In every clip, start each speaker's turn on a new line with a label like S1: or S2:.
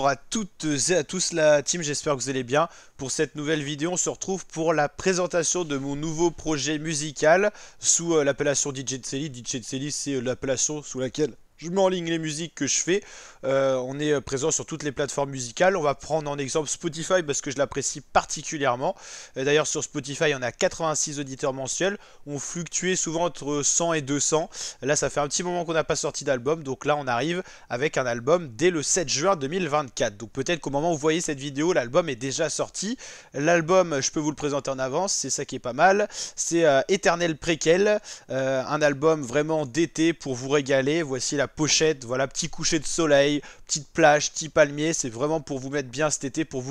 S1: Bonjour à toutes et à tous la team, j'espère que vous allez bien. Pour cette nouvelle vidéo, on se retrouve pour la présentation de mon nouveau projet musical sous l'appellation DJ Tseli. DJ Tseli, c'est l'appellation sous laquelle je mets en ligne les musiques que je fais. On est présent sur toutes les plateformes musicales. On va prendre en exemple Spotify parce que je l'apprécie particulièrement. D'ailleurs, sur Spotify, on a 86 auditeurs mensuels. On fluctuait souvent entre 100 et 200. Là, ça fait un petit moment qu'on n'a pas sorti d'album. Donc là, on arrive avec un album dès le 7 juin 2024. Donc peut-être qu'au moment où vous voyez cette vidéo, l'album est déjà sorti. L'album, je peux vous le présenter en avance. C'est ça qui est pas mal. C'est Éternel Préquel. Un album vraiment d'été pour vous régaler. Voici la pochette, voilà, petit coucher de soleil, petite plage, petit palmier, c'est vraiment pour vous mettre bien cet été, pour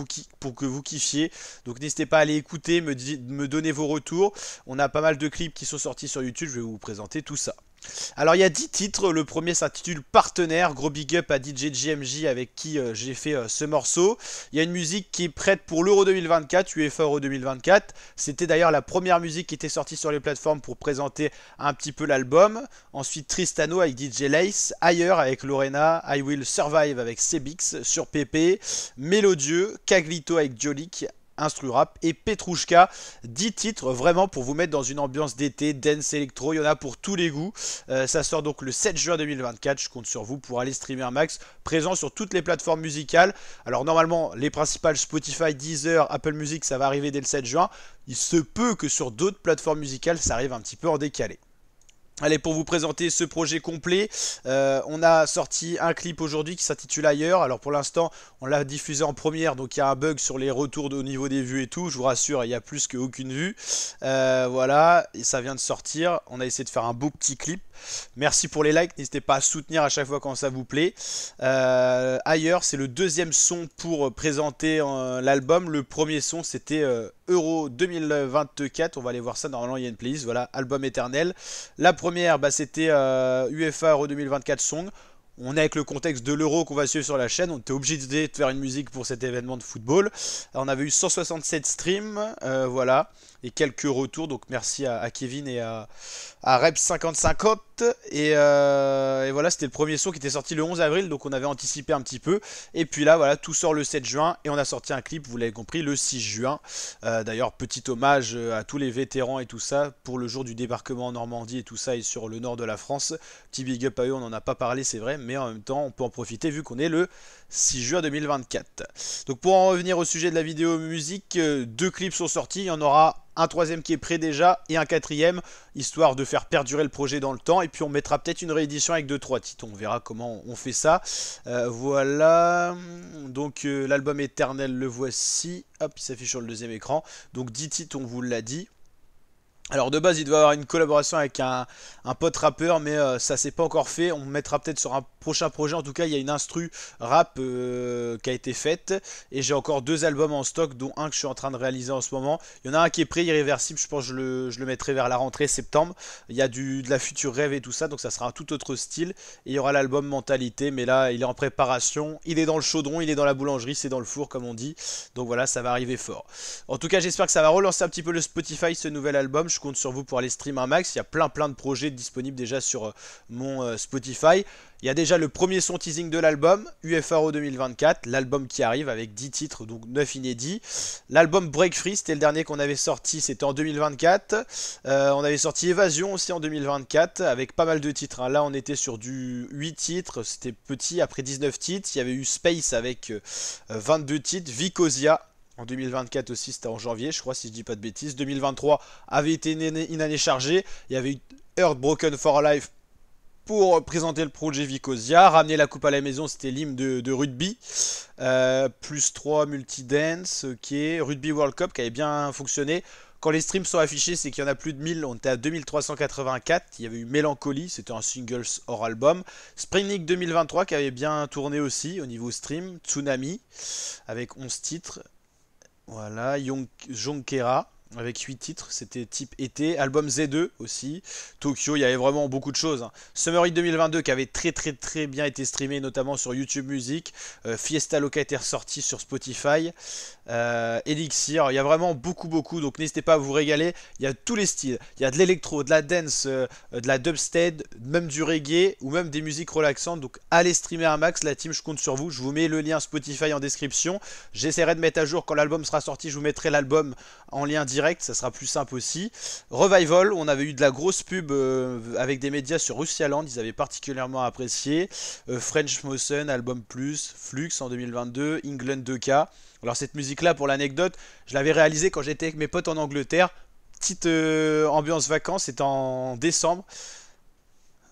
S1: que vous kiffiez. Donc n'hésitez pas à aller écouter, me donner vos retours. On a pas mal de clips qui sont sortis sur YouTube, je vais vous présenter tout ça. Alors il y a 10 titres, le premier s'intitule Partenaire, gros big up à DJ JMJ avec qui j'ai fait ce morceau. Il y a une musique qui est prête pour l'Euro 2024, UEFA Euro 2024. C'était d'ailleurs la première musique qui était sortie sur les plateformes pour présenter un petit peu l'album. Ensuite Tristano avec DJ Lace, Ailleurs avec Lorena, I Will Survive avec Sebix sur PP, Mélodieux, Caglito avec Jolik, Instru Rap et Petrouchka, 10 titres vraiment pour vous mettre dans une ambiance d'été, dance électro, il y en a pour tous les goûts. Ça sort donc le 7 juin 2024, je compte sur vous pour aller streamer un max, présent sur toutes les plateformes musicales. Alors normalement les principales Spotify, Deezer, Apple Music, ça va arriver dès le 7 juin. Il se peut que sur d'autres plateformes musicales ça arrive un petit peu en décalé. Allez, pour vous présenter ce projet complet, on a sorti un clip aujourd'hui qui s'intitule Ailleurs. Alors pour l'instant, on l'a diffusé en première, donc il y a un bug sur les retours au niveau des vues et tout. Je vous rassure, il y a plus qu'aucune vue. Voilà, et ça vient de sortir. On a essayé de faire un beau petit clip. Merci pour les likes, n'hésitez pas à soutenir à chaque fois quand ça vous plaît. Ailleurs, c'est le deuxième son pour présenter l'album. Le premier son, c'était Euro 2024. On va aller voir ça, normalement il y a une playlist. Voilà, album éternel. La première, bah, c'était UEFA Euro 2024 Song. On est avec le contexte de l'Euro qu'on va suivre sur la chaîne. On était obligé de faire une musique pour cet événement de football. Alors, on avait eu 167 streams, voilà, et quelques retours. Donc merci à Kevin et à Reps5050. Et voilà, c'était le premier son qui était sorti le 11 avril. Donc on avait anticipé un petit peu. Et puis là, voilà, tout sort le 7 juin. Et on a sorti un clip, vous l'avez compris, le 6 juin. D'ailleurs, petit hommage à tous les vétérans et tout ça pour le jour du débarquement en Normandie et tout ça et sur le nord de la France. Petit big up à eux, on n'en a pas parlé, c'est vrai, mais en même temps, on peut en profiter vu qu'on est le 6 juin 2024. Donc pour en revenir au sujet de la vidéo musique, deux clips sont sortis, il y en aura un troisième qui est prêt déjà et un quatrième, histoire de faire perdurer le projet dans le temps. Et puis on mettra peut-être une réédition avec 2-3 titres, on verra comment on fait ça. Voilà, donc l'album éternel, le voici. Hop, il s'affiche sur le deuxième écran. Donc 10 titres, on vous l'a dit. Alors de base il doit avoir une collaboration avec un pote rappeur, mais ça s'est pas encore fait. On mettra peut-être sur un prochain projet. En tout cas il y a une instru rap qui a été faite. Et j'ai encore deux albums en stock, dont un que je suis en train de réaliser en ce moment. Il y en a un qui est prêt, irréversible, je pense que je le mettrai vers la rentrée septembre. Il y a de la future rêve et tout ça, donc ça sera un tout autre style. Et il y aura l'album Mentalité, mais là il est en préparation. Il est dans le chaudron, il est dans la boulangerie, c'est dans le four comme on dit. Donc voilà, ça va arriver fort. En tout cas j'espère que ça va relancer un petit peu le Spotify, ce nouvel album. Je compte sur vous pour aller stream un max. Il y a plein de projets disponibles déjà sur mon Spotify. Il y a déjà le premier son teasing de l'album, UEFA Euro 2024, l'album qui arrive avec 10 titres, donc 9 inédits. L'album Break Free, c'était le dernier qu'on avait sorti, c'était en 2024. On avait sorti Évasion aussi en 2024, avec pas mal de titres, hein. Là, on était sur du 8 titres, c'était petit, après 19 titres. Il y avait eu Space avec 22 titres, Vicosia en 2024 aussi, c'était en janvier, je crois, si je dis pas de bêtises. 2023 avait été une année chargée. Il y avait eu Earth Broken for Life pour présenter le projet Vicosia. Ramener la coupe à la maison, c'était l'hymne de rugby. Plus 3 multi-dance, ok. Rugby World Cup qui avait bien fonctionné. Quand les streams sont affichés, c'est qu'il y en a plus de 1000. On était à 2384. Il y avait eu Mélancolie, c'était un singles hors album. Spring League 2023 qui avait bien tourné aussi au niveau stream. Tsunami avec 11 titres. Voilà, Jonkera, avec 8 titres, c'était type été. Album Z2 aussi, Tokyo, il y avait vraiment beaucoup de choses, hein. Summer Hit 2022 qui avait très bien été streamé, notamment sur YouTube Music. Fiesta Loca était ressorti sur Spotify. Elixir, il y a vraiment beaucoup, donc n'hésitez pas à vous régaler. Il y a tous les styles, il y a de l'électro, de la dance, de la dubstep, même du reggae ou même des musiques relaxantes. Donc allez streamer un max, la team, je compte sur vous. Je vous mets le lien Spotify en description. J'essaierai de mettre à jour quand l'album sera sorti, je vous mettrai l'album en lien direct, ça sera plus simple aussi. Revival, on avait eu de la grosse pub avec des médias sur Russialand, ils avaient particulièrement apprécié. French Motion, Album Plus, Flux en 2022, England 2K. Alors cette musique là, pour l'anecdote, je l'avais réalisée quand j'étais avec mes potes en Angleterre. Petite ambiance vacances, c'était en décembre.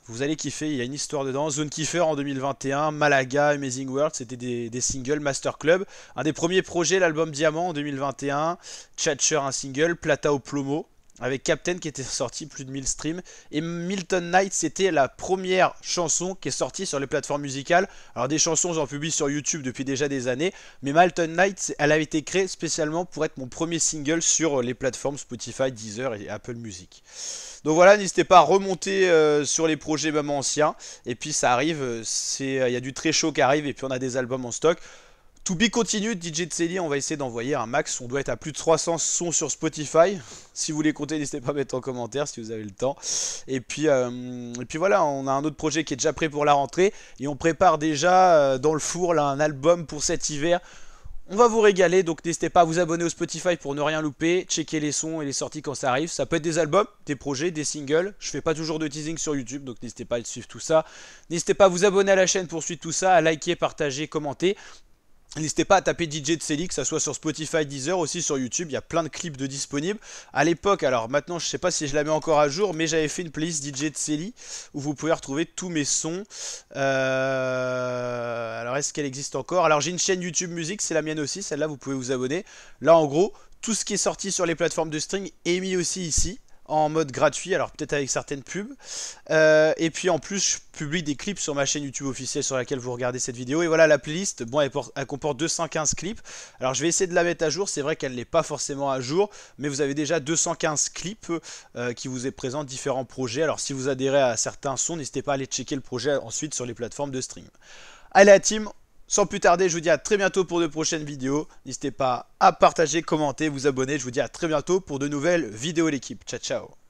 S1: Vous allez kiffer, il y a une histoire dedans. Zone Kiefer en 2021, Malaga, Amazing World, c'était des singles. Master Club, un des premiers projets, l'album Diamant en 2021. Thatcher, un single. Plata au Plomo, avec Captain qui était sorti, plus de 1000 streams. Et Milton Night, c'était la première chanson qui est sortie sur les plateformes musicales. Alors des chansons, j'en publie sur YouTube depuis déjà des années. Mais Milton Night, elle avait été créée spécialement pour être mon premier single sur les plateformes Spotify, Deezer et Apple Music. Donc voilà, n'hésitez pas à remonter sur les projets même anciens. Et puis ça arrive, il y a du très chaud qui arrive et puis on a des albums en stock. To be continued, DJ Tseli, on va essayer d'envoyer un max. On doit être à plus de 300 sons sur Spotify. Si vous les comptez, n'hésitez pas à mettre en commentaire si vous avez le temps. Et puis voilà, on a un autre projet qui est déjà prêt pour la rentrée. Et on prépare déjà dans le four là, un album pour cet hiver. On va vous régaler, donc n'hésitez pas à vous abonner au Spotify pour ne rien louper, checker les sons et les sorties quand ça arrive. Ça peut être des albums, des projets, des singles. Je fais pas toujours de teasing sur YouTube, donc n'hésitez pas à suivre tout ça. N'hésitez pas à vous abonner à la chaîne pour suivre tout ça, à liker, partager, commenter. N'hésitez pas à taper DJ Tseli, que ça soit sur Spotify, Deezer, aussi sur YouTube, il y a plein de clips de disponibles. À l'époque, alors maintenant je sais pas si je la mets encore à jour, mais j'avais fait une playlist DJ Tseli où vous pouvez retrouver tous mes sons. Alors est-ce qu'elle existe encore? Alors j'ai une chaîne YouTube Music, c'est la mienne aussi, celle-là vous pouvez vous abonner. Là en gros, tout ce qui est sorti sur les plateformes de streaming est mis aussi ici, en mode gratuit, alors peut-être avec certaines pubs. Et puis en plus, je publie des clips sur ma chaîne YouTube officielle sur laquelle vous regardez cette vidéo. Et voilà la playlist, bon, elle comporte 215 clips. Alors je vais essayer de la mettre à jour, c'est vrai qu'elle n'est pas forcément à jour, mais vous avez déjà 215 clips qui vous présentent différents projets. Alors si vous adhérez à certains sons, n'hésitez pas à aller checker le projet ensuite sur les plateformes de stream. Allez la team, sans plus tarder, je vous dis à très bientôt pour de prochaines vidéos. N'hésitez pas à partager, commenter, vous abonner. Je vous dis à très bientôt pour de nouvelles vidéos l'équipe. Ciao, ciao.